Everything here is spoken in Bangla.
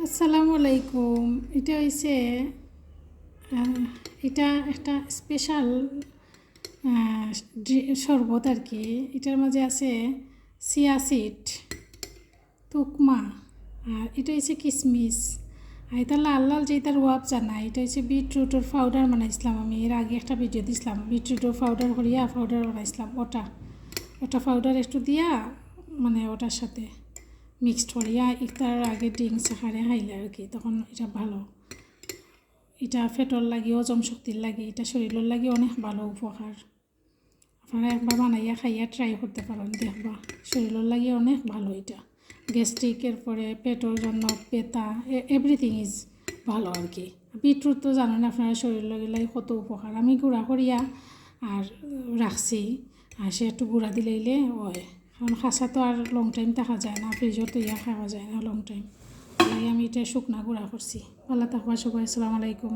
আসসালামু আলাইকুম। এটা হইছে এটা একটা স্পেশাল শরবত আর কি। এটার মাঝে আছে চিয়া সিড, তুকমা, আর এটা হচ্ছে কিশমিশ। আর এটা লাল লাল যেটার ওয়াব জানা, এটা হচ্ছে বিটরুটের পাউডার বানাইছিলাম আমি। এর আগে একটা ভিডিও দিছিলাম, বিটরুটের পাউডার করিয়া পাউডার বানাইছিলাম। ওটা পাউডার একটু দিয়া মানে ওটার সাথে মিক্সড করিয়া ইফতার আগে ড্রিঙ্কস আকারে খাইলে আর কি, তখন এটা ভালো। এটা পেটর লাগি, হজম শক্তির লাগে, এটা শরীরের লাগে অনেক ভালো উপকার। আপনারা একবার বানাইয়া খাইয়া ট্রাই করতে পারেন, দেখবা শরীরের লাগে অনেক ভালো। এটা গ্যাস্ট্রিকের পরে পেটের জন্য, পেতা, এভরিথিং ইজ ভালো আর কি। বিটরুট তো জানেন আপনারা শরীরের লাগে কত উপকার। আমি গুঁড়া করিয়া আর রাখছি, আর সে একটু গুঁড়া দিলেইলে হয়, কারণ খাসা তো আর লং টাইম থাকা যায় না, ফ্রিজও তো ইয়া খাওয়া যায় না লং টাইম। তাই আমি এটা শুকনা গুঁড়া করছি। ভালো থাকবা সবাই, আসসালামু আলাইকুম।